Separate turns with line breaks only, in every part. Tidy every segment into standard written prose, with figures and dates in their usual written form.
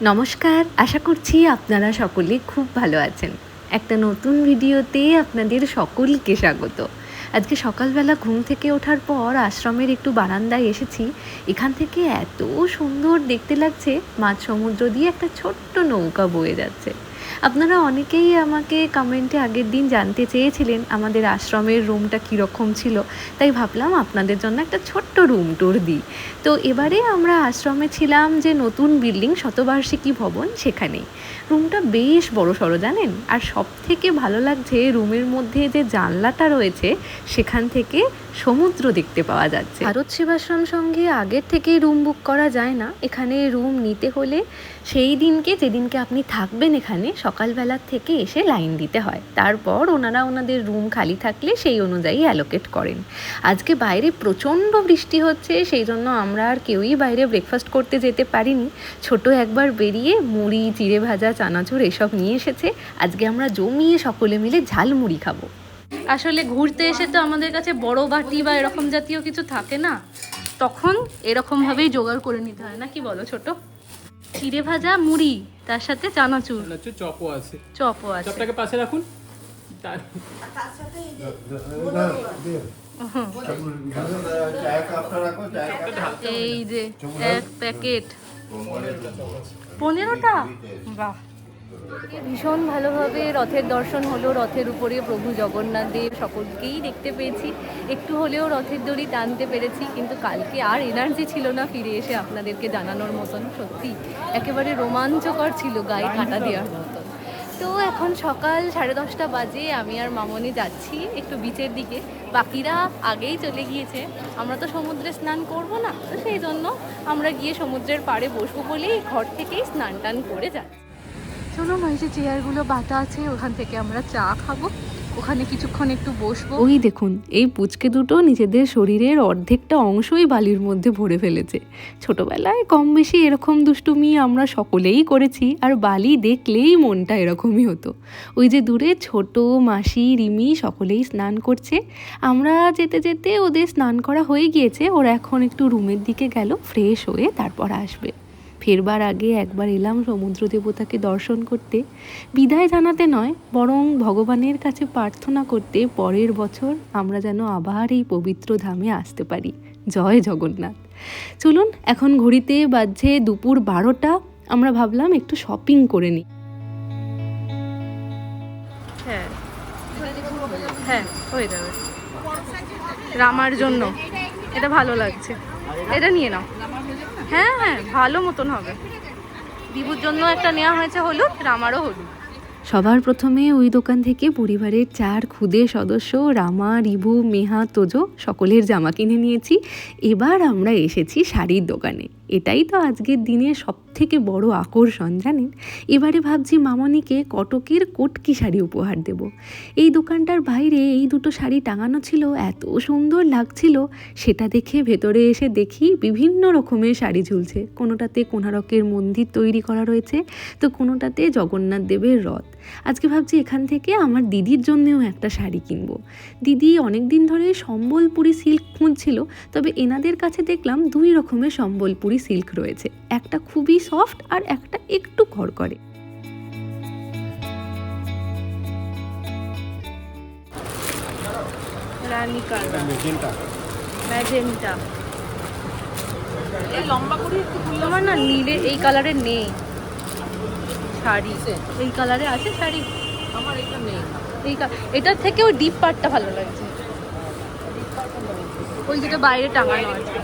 নমস্কার, আশা করছি আপনারা সকলে খুব ভালো আছেন। একটা নতুন ভিডিওতে আপনাদের সকলকে স্বাগত। আজকে সকালবেলা ঘুম থেকে ওঠার পর আশ্রমের একটু বারান্দায় এসেছি। এখান থেকে এত সুন্দর দেখতে লাগছে, মাঝ সমুদ্র দিয়ে একটা ছোট্ট নৌকা বয়ে যাচ্ছে। আপনারা অনেকেই আমাকে কমেন্টে আগের দিন জানতে চেয়েছিলেন আমাদের আশ্রমের রুমটা কীরকম ছিল, তাই ভাবলাম আপনাদের জন্য একটা ছোট্ট রুম ট্যুর দিই। তো এবারে আমরা আশ্রমে ছিলাম যে নতুন বিল্ডিং শতবার্ষিকী ভবন, সেখানেই। রুমটা বেশ বড়সড় জানেন, আর সব থেকে ভালো লাগছে রুমের মধ্যে যে জানলাটা রয়েছে সেখান থেকে সমুদ্র দেখতে পাওয়া যাচ্ছে। ভারত সেবাশ্রম সঙ্গে আগের থেকে রুম বুক করা যায় না। এখানে রুম নিতে হলে সেই দিনকে যেদিনকে আপনি থাকবেন এখানে সকালবেলার থেকে এসে লাইন দিতে হয়, তারপর ওনারা ওনাদের রুম খালি থাকলে সেই অনুযায়ী অ্যালোকেট করেন। আজকে বাইরে প্রচণ্ড বৃষ্টি হচ্ছে, সেই জন্য আমরা আর কেউই বাইরে ব্রেকফাস্ট করতে যেতে পারিনি। ছোট একবার বেরিয়ে মুড়ি, চিড়ে ভাজা, চানাচুর এসব নিয়ে এসেছে। আজকে আমরা জমিয়ে সকলে মিলে ঝালমুড়ি খাবো। আসলে ঘুরতে এসে তো আমাদের কাছে বড় বাটি বা এরকম জাতীয় কিছু থাকে না, তখন এরকমভাবেই জোগাড় করে নিতে হয়, না কি বলো ছোট? চিড়ে ভাজা, মুড়ি, তার সাথে চানাচুর,
চপও আছে।
চপটাকে
পাশে রাখুন।
এই যে এক প্যাকেট 15টা। বাহ, ভীষণ ভালোভাবে রথের দর্শন হলো। রথের উপরে প্রভু জগন্নাথ দেব সকলকেই দেখতে পেয়েছি। একটু হলেও রথের দড়ি টানতে পেরেছি, কিন্তু কালকে আর এনার্জি ছিল না ফিরে এসে আপনাদেরকে জানানোর মতন। সত্যি একেবারে রোমাঞ্চকর ছিল, গায়ে কাঁটা দেওয়ার মতন। তো এখন সকাল 10:30 বাজে, আমি আর মামনি যাচ্ছি একটু বিচের দিকে। বাকিরা আগেই চলে গিয়েছে। আমরা তো সমুদ্রে স্নান করব না, তো সেই জন্য আমরা গিয়ে সমুদ্রের পাড়ে বসবো বলেই ঘর থেকেই স্নান টান করে যাচ্ছি। চলুন, ওই যে চেয়ারগুলো বাতা আছে ওখান থেকে আমরা চা খাবো, ওখানে কিছুক্ষণ একটু বসবো। ওই দেখুন, এই পুচকে দুটো নিজেদের শরীরের অর্ধেকটা অংশই বালির মধ্যে ভরে ফেলেছে। ছোটবেলায় কম বেশি এরকম দুষ্টুমি আমরা সকলেই করেছি, আর বালি দেখলেই মনটা এরকমই হতো। ওই যে দূরে ছোট মাসি, রিমি সকলেই স্নান করছে। আমরা যেতে যেতে ওদের স্নান করা হয়ে গিয়েছে, ওরা এখন একটু রুমের দিকে গেল, ফ্রেশ হয়ে তারপর আসবে। ফেরবার আগে একবার এলাম সমুদ্র দেবতাকে দর্শন করতে, বিদায় জানাতে নয়, বরং ভগবানের কাছে প্রার্থনা করতে পরের বছর আমরা যেন আবার এই পবিত্র ধামে আসতে পারি। জয় জগন্নাথ। চলুন, এখন ঘড়িতে বাজছে দুপুর 12টা। আমরা ভাবলাম একটু শপিং করে নিই। হ্যাঁ হ্যাঁ, হয়ে যাবে। রামার জন্য এটা ভালো লাগছে, এটা নিয়ে নাও। হ্যাঁ হ্যাঁ, ভালো মতন হবে। দিবুর জন্য একটা নেওয়া হয়েছে হলুদ, রামারও হলুদ। সবার প্রথমে ওই দোকান থেকে পরিবারের 4 ক্ষুদে সদস্য রামা, রিভু, মেহা, তোজো সকলের জামা কিনে নিয়েছি। এবার আমরা এসেছি শাড়ির দোকানে। এটাই তো আজকের দিনের সবথেকে বড় আকর্ষণ জানেন। এবারে ভাবছি মামনিকে কটকের কটকি শাড়ি উপহার দেব। এই দোকানটার বাইরে এই দুটো শাড়ি টাঙানো ছিল, এত সুন্দর লাগছিল। সেটা দেখে ভেতরে এসে দেখি বিভিন্ন রকমের শাড়ি ঝুলছে। কোনোটাতে কোণারকের মন্দির তৈরি করা রয়েছে, তো কোনোটাতে জগন্নাথ দেবের রথ। আজকে ভাবছি এখান থেকে আমার দিদির জন্যেও একটা শাড়ি কিনবো। দিদি অনেক দিন ধরে সম্বলপুরি সিল্ক খুঁজছিল, তবে এনাদের কাছে দেখলাম 2 রকমের সম্বলপুরি সিল্ক রয়েছে, একটা খুবই সফট আর একটা একটু খড়খড়ে। রানী কালার, ম্যাজেন্টা, এই লম্বা করে একটু আমার না নীলে এই কালারের নেই শাড়ি। এই কালারে আছে শাড়ি, আমার এটা নেই। এটার থেকে ওই ডিপ পার্টটা ভালো লাগছে, ওই যেটা বাইরে টাঙানো আছে।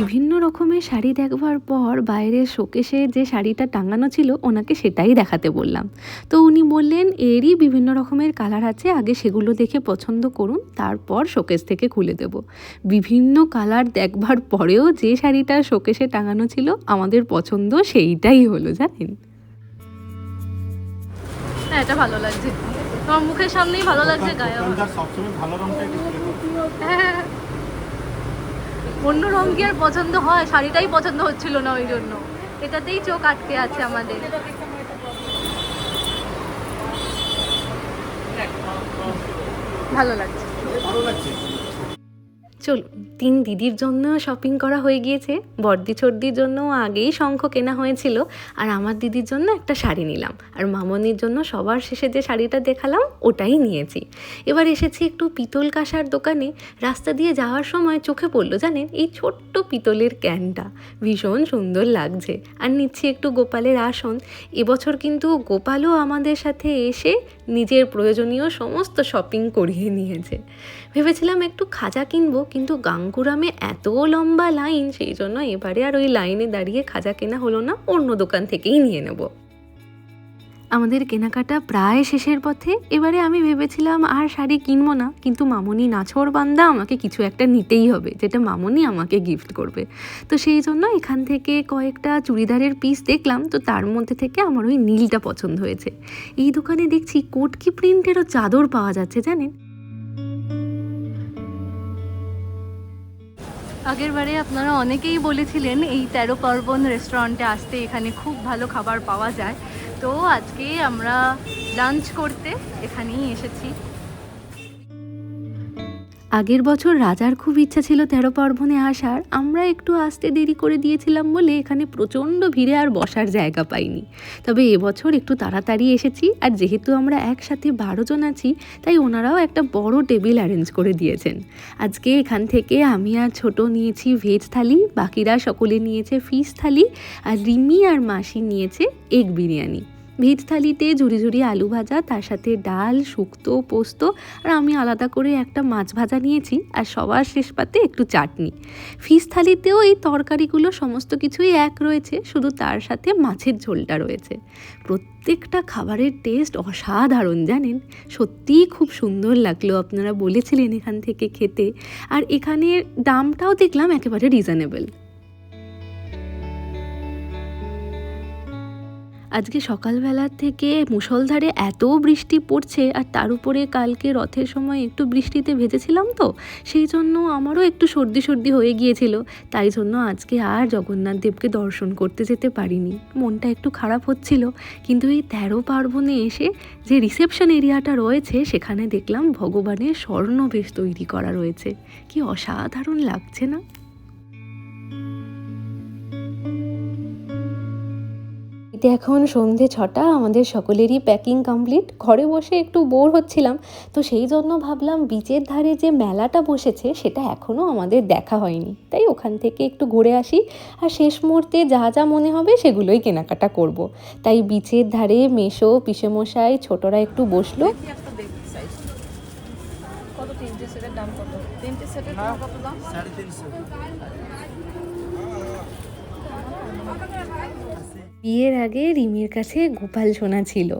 বিভিন্ন রকমের শাড়ি দেখবার পর বাইরের শোকেসে যে শাড়িটা টাঙানো ছিল ওনাকে সেটাই দেখাতে বললাম। তো উনি বললেন এরই বিভিন্ন রকমের কালার আছে, আগে সেগুলো দেখে পছন্দ করুন, তারপর শোকেস থেকে খুলে দেব। বিভিন্ন কালার দেখবার পরেও যে শাড়িটা শোকেসে টাঙানো ছিল আমাদের পছন্দ সেইটাই হলো জানেন। হ্যাঁ, এটা ভালো লাগছে, তোমার মুখের সামনেই ভালো লাগছে, গায়ে হ্যাঁ। অন্য রঙ কি আর পছন্দ হয়? শাড়িটাই পছন্দ হচ্ছিল না, ওই জন্য এটাতেই চোখ আটকে আছে আমাদের। ভালো লাগছে। চলুন, 3 দিদির জন্য শপিং করা হয়ে গিয়েছে। বড়দি ছর্দির জন্য আগেই শঙ্খ কেনা হয়েছিল, আর আমার দিদির জন্য একটা শাড়ি নিলাম, আর মামনির জন্য সবার শেষে যে শাড়িটা দেখালাম ওটাই নিয়েছি। এবার এসেছি একটু পিতল কাঁসার দোকানে। রাস্তা দিয়ে যাওয়ার সময় চোখে পড়লো জানেন এই ছোট্ট পিতলের ক্যানটা, ভীষণ সুন্দর লাগছে। আর নিচ্ছি একটু গোপালের আসন। এবছর কিন্তু গোপালও আমাদের সাথে এসে নিজের প্রয়োজনীয় সমস্ত শপিং করিয়ে নিয়েছে। ভেবেছিলাম একটু খাজা কিনবো, কিন্তু গাঙ্গুরামে এত লম্বা লাইন, সেই জন্য এবারে আর ওই লাইনে দাঁড়িয়ে খাজা কেনা হলো না, অন্য দোকান থেকেই নিয়ে নেব। আমাদের কেনাকাটা প্রায় শেষের পথে। এবারে আমি ভেবেছিলাম আর শাড়ি কিনবো না, কিন্তু মামনি নাছোড় বান্দা, আমাকে কিছু একটা নিতেই হবে যেটা মামনি আমাকে গিফট করবে। তো সেই জন্য এখান থেকে কয়েকটা চুড়িদারের পিস দেখলাম, তো তার মধ্যে থেকে আমার ওই নীলটা পছন্দ হয়েছে। এই দোকানে দেখছি কোটকি প্রিন্টেরও চাদর পাওয়া যাচ্ছে জানেন। আগের বারে আপনারা অনেকেই বলেছিলেন এই 13 পার্বণ রেস্টুরেন্টে আসতে, এখানে খুব ভালো খাবার পাওয়া যায়। তো আজকে আমরা লাঞ্চ করতে এখানেই এসেছি। আগের বছর রাজার খুব ইচ্ছা ছিল 13 পার্বণে আসার, আমরা একটু আসতে দেরি করে দিয়েছিলাম বলে এখানে প্রচণ্ড ভিড়ে আর বসার জায়গা পাইনি। তবে এবছর একটু তাড়াতাড়ি এসেছি, আর যেহেতু আমরা একসাথে 12 জন আছি, তাই ওনারাও একটা বড় টেবিল অ্যারেঞ্জ করে দিয়েছেন। আজকে এখান থেকে আমি আর ছোট নিয়েছি ভেজ থালি, বাকিরা সকলে নিয়েছে ফিশ থালি, আর রিমি আর মাসি নিয়েছে এগ বিরিয়ানি। ভেজ থালিতে ঝুরি ঝুরি আলু ভাজা, তার সাথে ডাল, শুক্তো, পোস্ত, আর আমি আলাদা করে একটা মাছ ভাজা নিয়েছি, আর সবার শেষ পাতে একটু চাটনি। ফিশ থালিতেও এই তরকারিগুলো সমস্ত কিছুই এক রয়েছে, শুধু তার সাথে মাছের ঝোলটা রয়েছে। প্রত্যেকটা খাবারের টেস্ট অসাধারণ জানেন, সত্যিই খুব সুন্দর লাগলো। আপনারা বলেছিলেন এখান থেকে খেতে, আর এখানের দামটাও দেখলাম একেবারে রিজনেবল। আজকে সকালবেলার থেকে মুষলধারে এত বৃষ্টি পড়ছে, আর তার উপরে কালকে রথের সময় একটু বৃষ্টিতে ভেজেছিলাম, তো সেই জন্য আমারও একটু সর্দি সর্দি হয়ে গিয়েছিল। তাই জন্য আজকে আর জগন্নাথ দেবকে দর্শন করতে যেতে পারিনি, মনটা একটু খারাপ হচ্ছিল। কিন্তু এই 13 পার্বণে এসে যে রিসেপশন এরিয়াটা রয়েছে, সেখানে দেখলাম ভগবানের স্বর্ণবেশ তৈরি করা রয়েছে। কি অসাধারণ লাগছে না? এখন সন্ধে 6টা, আমাদের সকলেরই প্যাকিং কমপ্লিট। ঘরে বসে একটু বোর হচ্ছিলাম, তো সেই জন্য ভাবলাম বিচের ধারে যে মেলাটা বসেছে সেটা এখনও আমাদের দেখা হয়নি, তাই ওখান থেকে একটু ঘুরে আসি, আর শেষ মুহূর্তে যা যা মনে হবে সেগুলোই কেনাকাটা করব। তাই বিচের ধারে মেসো, পিসেমশাই, ছোটরা একটু বসলো। কত তিনটে সেটের দাম কত? তিনটে সেটের দাম কত? দাম 350। বিয়ের আগে রিমির কাছে গোপাল সোনা ছিল,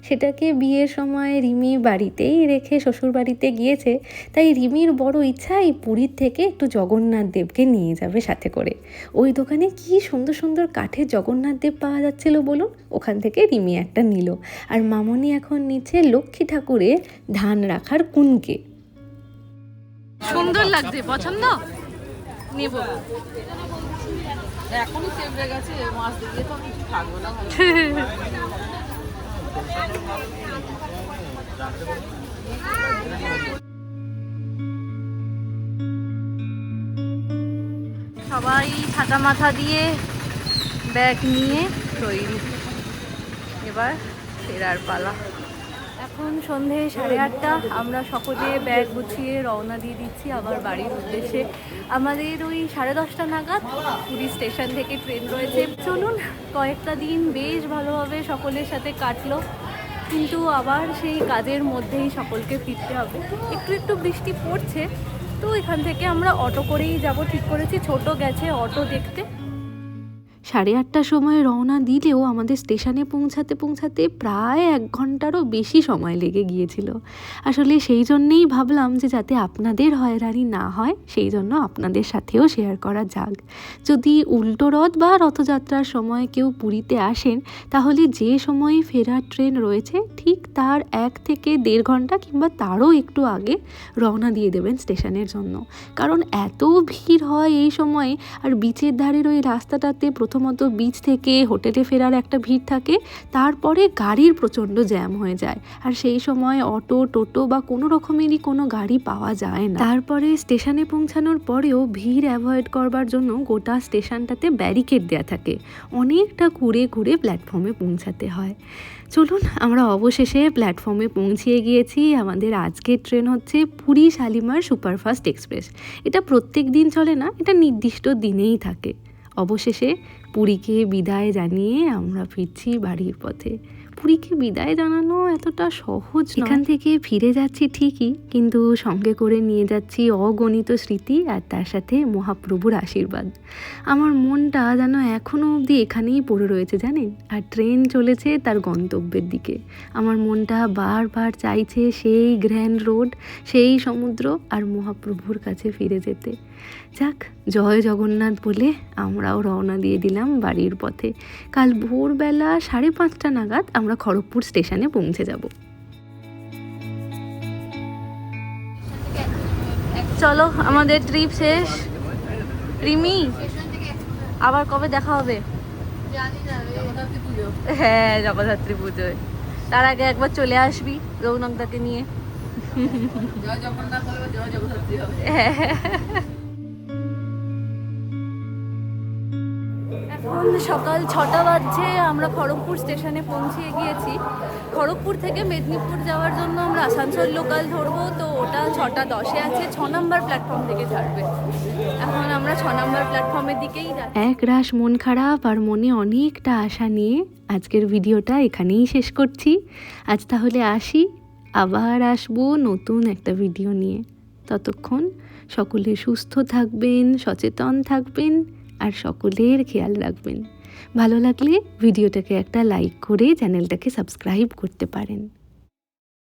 সেটাকে বিয়ের সময় রিমি বাড়িতেই রেখে শ্বশুর বাড়িতে গিয়েছে। তাই রিমির বড় ইচ্ছা এই পুরীর থেকে একটু জগন্নাথ দেবকে নিয়ে যাবে সাথে করে। ওই দোকানে কি সুন্দর সুন্দর কাঠের জগন্নাথ দেব পাওয়া যাচ্ছিল বলুন, ওখান থেকে রিমি একটা নিল। আর মামনি এখন নিচে লক্ষ্মী ঠাকুরের ধান রাখার কুনকে। সুন্দর লাগছে, পছন্দ? নেব। এখনই চেপে গেছে, মাছ দিয়ে তো কিছু থাকবো না। সবাই ছাতা মাথা দিয়ে ব্যাগ নিয়ে তৈরি, এবার ফেরার পালা। এখন সন্ধে 8:30, আমরা সকলে ব্যাগ গুছিয়ে রওনা দিয়ে দিচ্ছি আবার বাড়ির উদ্দেশ্যে। আমাদের ওই 10:30 নাগাদ পুরী স্টেশন থেকে ট্রেন রয়েছে। চলুন, কয়েকটা দিন বেশ ভালোভাবে সকলের সাথে কাটলো, কিন্তু আবার সেই কাজের মধ্যেই সকলকে ফিরতে হবে। একটু একটু বৃষ্টি পড়ছে, তো এখান থেকে আমরা অটো করেই যাব ঠিক করেছি। ছোট গেছে অটো দেখতে। 8:30টার সময় রওনা দিলেও আমাদের স্টেশনে পৌঁছাতে পৌঁছাতে প্রায় 1 ঘন্টারও বেশি সময় লেগে গিয়েছিল। আসলে সেই জন্যেই ভাবলাম যে যাতে আপনাদের হয়রানি না হয়, সেই জন্য আপনাদের সাথেও শেয়ার করা যাক। যদি উল্টো রথ বা রথযাত্রার সময় কেউ পুরীতে আসেন, তাহলে যে সময়ে ফেরার ট্রেন রয়েছে ঠিক তার 1 থেকে 1.5 ঘন্টা কিংবা তারও একটু আগে রওনা দিয়ে দেবেন স্টেশনের জন্য। কারণ এত ভিড় হয় এই সময়ে, আর বিচের ধারের ওই রাস্তাটাতে প্রথম প্রথমত বিচ থেকে হোটেলে ফেরার একটা ভিড় থাকে, তারপরে গাড়ির প্রচণ্ড জ্যাম হয়ে যায়, আর সেই সময় অটো টোটো বা কোনো রকমেরই কোনো গাড়ি পাওয়া যায় না। তারপরে স্টেশনে পৌঁছানোর পরেও ভিড় অ্যাভয়েড করবার জন্য গোটা স্টেশনটাতে ব্যারিকেড দেওয়া থাকে, অনেকটা ঘুরে ঘুরে প্ল্যাটফর্মে পৌঁছাতে হয়। চলুন, আমরা অবশেষে প্ল্যাটফর্মে পৌঁছিয়ে গিয়েছি। আমাদের আজকের ট্রেন হচ্ছে পুরী শালিমার সুপারফাস্ট এক্সপ্রেস। এটা প্রত্যেক দিন চলে না, এটা নির্দিষ্ট দিনেই থাকে। অবশেষে পুরীকে বিদায় জানিয়ে আমরা ফিরছি বাড়ির পথে। পুরীকে বিদায় জানানো এতটা সহজ নয়। এখান থেকে ফিরে যাচ্ছি ঠিকই, কিন্তু সঙ্গে করে নিয়ে যাচ্ছি অগণিত স্মৃতি আর তার সাথে মহাপ্রভুর আশীর্বাদ। আমার মনটা যেন এখনও অবধি এখানেই পড়ে রয়েছে জানেন, আর ট্রেন চলেছে তার গন্তব্যের দিকে। আমার মনটা বারবার চাইছে সেই গ্র্যান্ড রোড, সেই সমুদ্র আর মহাপ্রভুর কাছে ফিরে যেতে। যাক, জয় জগন্নাথ বলে আমরাও রওনা দিয়ে দিলাম বাড়ির পথে। কাল ভোরবেলা 5:30 নাগাদ আমরা খড়গপুর স্টেশনে পৌঁছে যাব। চলো, আমাদের ট্রিপ শেষ। রিমি, আবার কবে দেখা হবে? হ্যাঁ, জগদ্ধাত্রী পুজোয়। তার আগে একবার চলে আসবি রৌনকদাকে নিয়ে। এখন সকাল 6টা বাজছে, আমরা খড়গপুর স্টেশনে পৌঁছিয়ে গিয়েছি। খড়গপুর থেকে মেদিনীপুর যাওয়ার জন্য আমরা আসানসোল লোকাল ধরবো, তো ওটা 6:10-এ আছে, 6 নম্বর প্ল্যাটফর্ম থেকে ছাড়বে। এখন আমরা 6 নম্বর প্ল্যাটফর্মের দিকেই যাচ্ছি। এক রাশ মন খারাপ আর মনে অনেকটা আশা নিয়ে আজকের ভিডিওটা এখানেই শেষ করছি। আজ তাহলে আসি, আবার আসবো নতুন একটা ভিডিও নিয়ে। ততক্ষণ সকলে সুস্থ থাকবেন, সচেতন থাকবেন আর সকলের খেয়াল রাখবেন। ভালো লাগলে ভিডিওটাকে একটা লাইক করে চ্যানেলটাকে সাবস্ক্রাইব করতে পারেন।